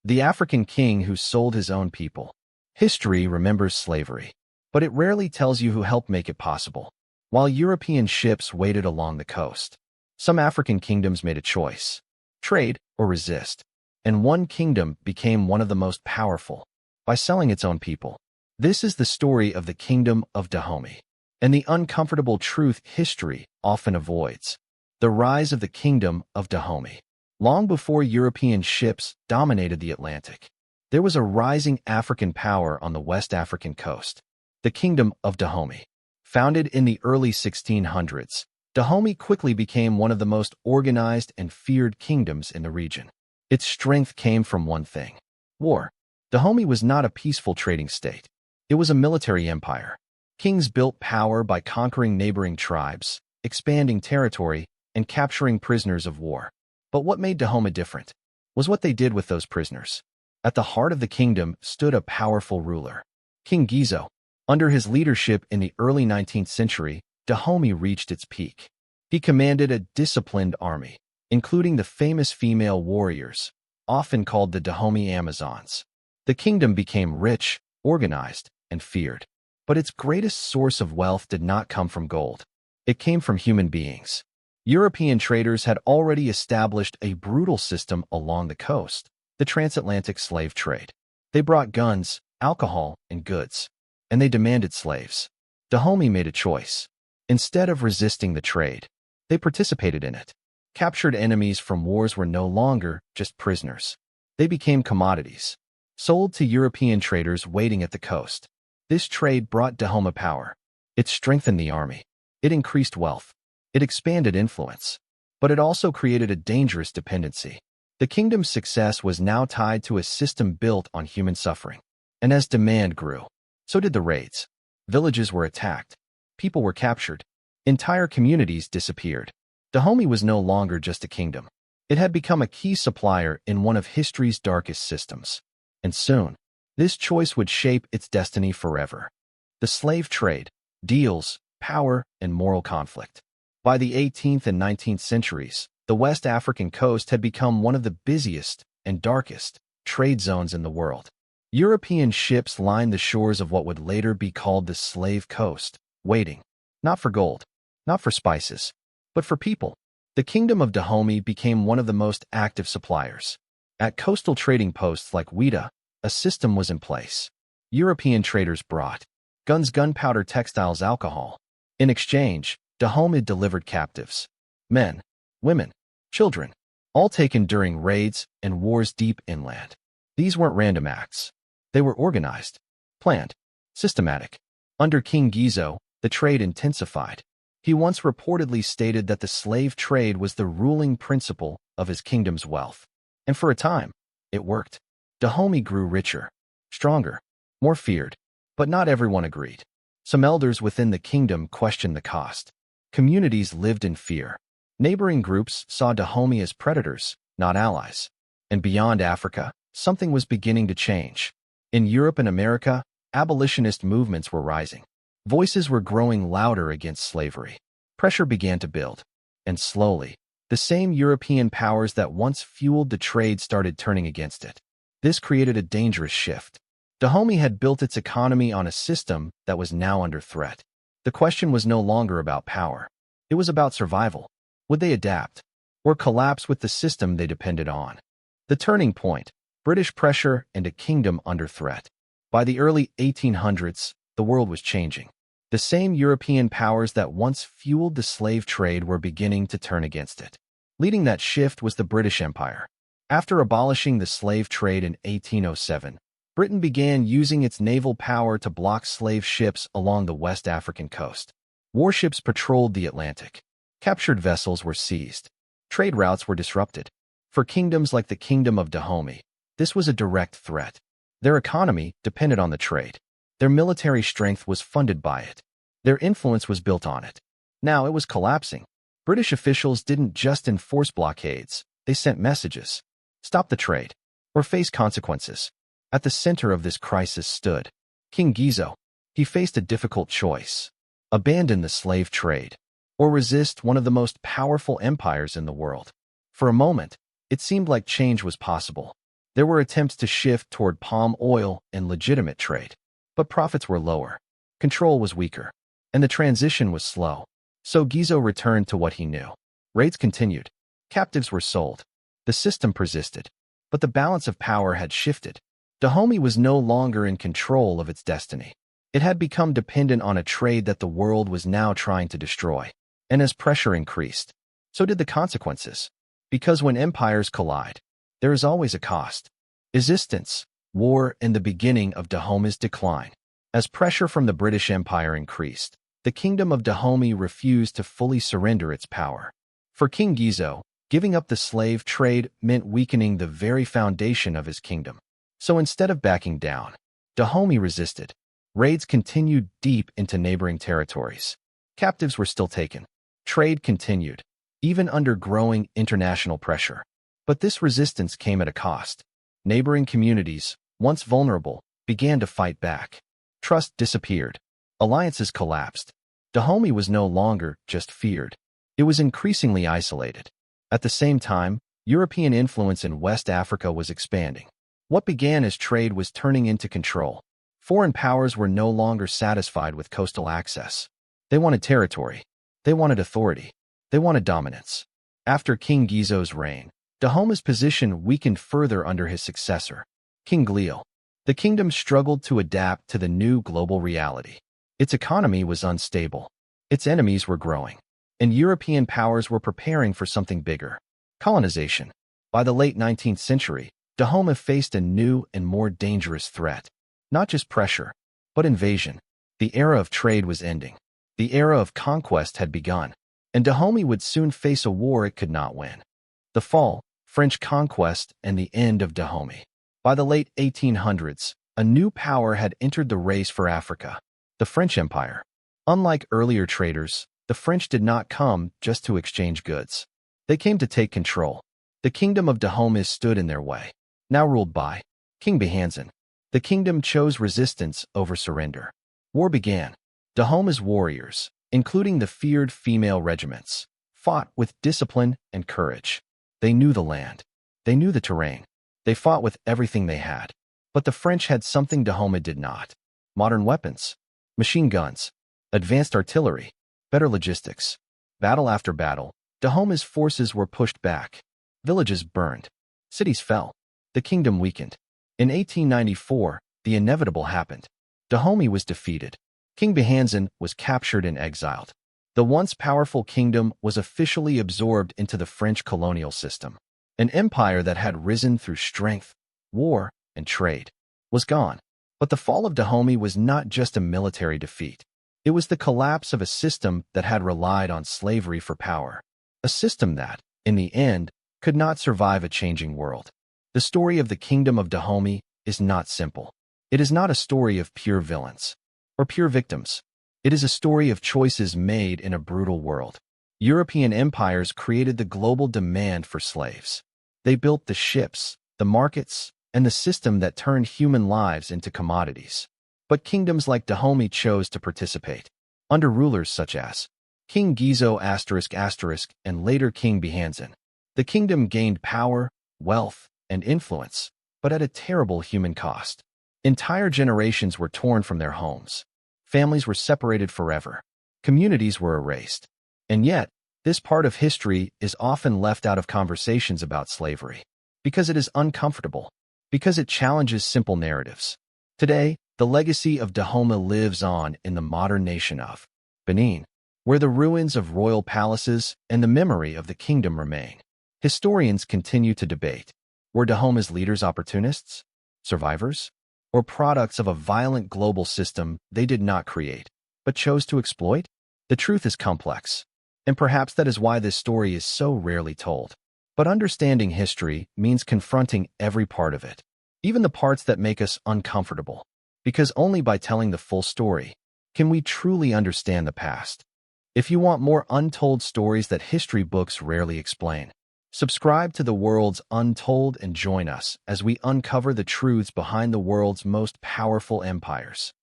The African king who sold his own people. History remembers slavery, but it rarely tells you who helped make it possible. While European ships waited along the coast, some African kingdoms made a choice: trade or resist. And one kingdom became one of the most powerful by selling its own people. This is the story of the Kingdom of Dahomey, and the uncomfortable truth history often avoids: the rise of the Kingdom of Dahomey. Long before European ships dominated the Atlantic, there was a rising African power on the West African coast, the Kingdom of Dahomey. Founded in the early 1600s, Dahomey quickly became one of the most organized and feared kingdoms in the region. Its strength came from one thing: war. Dahomey was not a peaceful trading state. It was a military empire. Kings built power by conquering neighboring tribes, expanding territory, and capturing prisoners of war. But what made Dahomey different was what they did with those prisoners. At the heart of the kingdom stood a powerful ruler, King Ghezo. Under his leadership in the early 19th century, Dahomey reached its peak. He commanded a disciplined army, including the famous female warriors, often called the Dahomey Amazons. The kingdom became rich, organized, and feared. But its greatest source of wealth did not come from gold. It came from human beings. European traders had already established a brutal system along the coast: the transatlantic slave trade. They brought guns, alcohol, and goods, and they demanded slaves. Dahomey made a choice. Instead of resisting the trade, they participated in it. Captured enemies from wars were no longer just prisoners. They became commodities, sold to European traders waiting at the coast. This trade brought Dahomey power. It strengthened the army. It increased wealth. It expanded influence. But it also created a dangerous dependency. The kingdom's success was now tied to a system built on human suffering. And as demand grew, so did the raids. Villages were attacked. People were captured. Entire communities disappeared. Dahomey was no longer just a kingdom. It had become a key supplier in one of history's darkest systems. And soon, this choice would shape its destiny forever. The slave trade, deals, power, and moral conflict. By the 18th and 19th centuries, the West African coast had become one of the busiest and darkest trade zones in the world. European ships lined the shores of what would later be called the Slave Coast, waiting, not for gold, not for spices, but for people. The Kingdom of Dahomey became one of the most active suppliers. At coastal trading posts like Ouidah, a system was in place. European traders brought guns, gunpowder, textiles, alcohol. In exchange, Dahomey delivered captives: men, women, children, all taken during raids and wars deep inland. These weren't random acts. They were organized, planned, systematic. Under King Ghezo, the trade intensified. He once reportedly stated that the slave trade was the ruling principle of his kingdom's wealth. And for a time, it worked. Dahomey grew richer, stronger, more feared. But not everyone agreed. Some elders within the kingdom questioned the cost. Communities lived in fear. Neighboring groups saw Dahomey as predators, not allies. And beyond Africa, something was beginning to change. In Europe and America, abolitionist movements were rising. Voices were growing louder against slavery. Pressure began to build. And slowly, the same European powers that once fueled the trade started turning against it. This created a dangerous shift. Dahomey had built its economy on a system that was now under threat. The question was no longer about power. It was about survival. Would they adapt or collapse with the system they depended on? The turning point: British pressure and a kingdom under threat. By the early 1800s, the world was changing. The same European powers that once fueled the slave trade were beginning to turn against it. Leading that shift was the British Empire. After abolishing the slave trade in 1807, Britain began using its naval power to block slave ships along the West African coast. Warships patrolled the Atlantic. Captured vessels were seized. Trade routes were disrupted. For kingdoms like the Kingdom of Dahomey, this was a direct threat. Their economy depended on the trade. Their military strength was funded by it. Their influence was built on it. Now it was collapsing. British officials didn't just enforce blockades, they sent messages: stop the trade, or face consequences. At the center of this crisis stood King Ghezo. He faced a difficult choice: abandon the slave trade, or resist one of the most powerful empires in the world. For a moment, it seemed like change was possible. There were attempts to shift toward palm oil and legitimate trade, but profits were lower, control was weaker, and the transition was slow. So Ghezo returned to what he knew. Raids continued. Captives were sold. The system persisted. But the balance of power had shifted. Dahomey was no longer in control of its destiny. It had become dependent on a trade that the world was now trying to destroy. And as pressure increased, so did the consequences. Because when empires collide, there is always a cost. Resistance, war, and the beginning of Dahomey's decline. As pressure from the British Empire increased, the Kingdom of Dahomey refused to fully surrender its power. For King Ghezo, giving up the slave trade meant weakening the very foundation of his kingdom. So instead of backing down, Dahomey resisted. Raids continued deep into neighboring territories. Captives were still taken. Trade continued, even under growing international pressure. But this resistance came at a cost. Neighboring communities, once vulnerable, began to fight back. Trust disappeared. Alliances collapsed. Dahomey was no longer just feared. It was increasingly isolated. At the same time, European influence in West Africa was expanding. What began as trade was turning into control. Foreign powers were no longer satisfied with coastal access. They wanted territory. They wanted authority. They wanted dominance. After King Ghezo's reign, Dahomey's position weakened further under his successor, King Ghezo. The kingdom struggled to adapt to the new global reality. Its economy was unstable. Its enemies were growing. And European powers were preparing for something bigger. Colonization. By the late 19th century, Dahomey faced a new and more dangerous threat. Not just pressure, but invasion. The era of trade was ending. The era of conquest had begun. And Dahomey would soon face a war it could not win. The fall, French conquest, and the end of Dahomey. By the late 1800s, a new power had entered the race for Africa, the French Empire. Unlike earlier traders, the French did not come just to exchange goods. They came to take control. The Kingdom of Dahomey stood in their way. Now ruled by King Ghezo, the kingdom chose resistance over surrender. War began. Dahomey's warriors, including the feared female regiments, fought with discipline and courage. They knew the land. They knew the terrain. They fought with everything they had. But the French had something Dahomey did not. Modern weapons, machine guns, advanced artillery, better logistics. Battle after battle, Dahomey's forces were pushed back. Villages burned. Cities fell. The kingdom weakened. In 1894, the inevitable happened. Dahomey was defeated. King Ghezo was captured and exiled. The once powerful kingdom was officially absorbed into the French colonial system. An empire that had risen through strength, war, and trade was gone. But the fall of Dahomey was not just a military defeat. It was the collapse of a system that had relied on slavery for power. A system that, in the end, could not survive a changing world. The story of the Kingdom of Dahomey is not simple. It is not a story of pure villains or pure victims. It is a story of choices made in a brutal world. European empires created the global demand for slaves. They built the ships, the markets, and the system that turned human lives into commodities. But kingdoms like Dahomey chose to participate. Under rulers such as King Ghezo and later King Ghezo, the kingdom gained power, wealth, and influence, but at a terrible human cost. Entire generations were torn from their homes. Families were separated forever. Communities were erased. And yet, this part of history is often left out of conversations about slavery. Because it is uncomfortable. Because it challenges simple narratives. Today, the legacy of Dahomey lives on in the modern nation of Benin, where the ruins of royal palaces and the memory of the kingdom remain. Historians continue to debate. Were Dahomey's leaders opportunists, survivors, or products of a violent global system they did not create, but chose to exploit? The truth is complex, and perhaps that is why this story is so rarely told. But understanding history means confronting every part of it, even the parts that make us uncomfortable, because only by telling the full story can we truly understand the past. If you want more untold stories that history books rarely explain, subscribe to the world's Untold and join us as we uncover the truths behind the world's most powerful empires.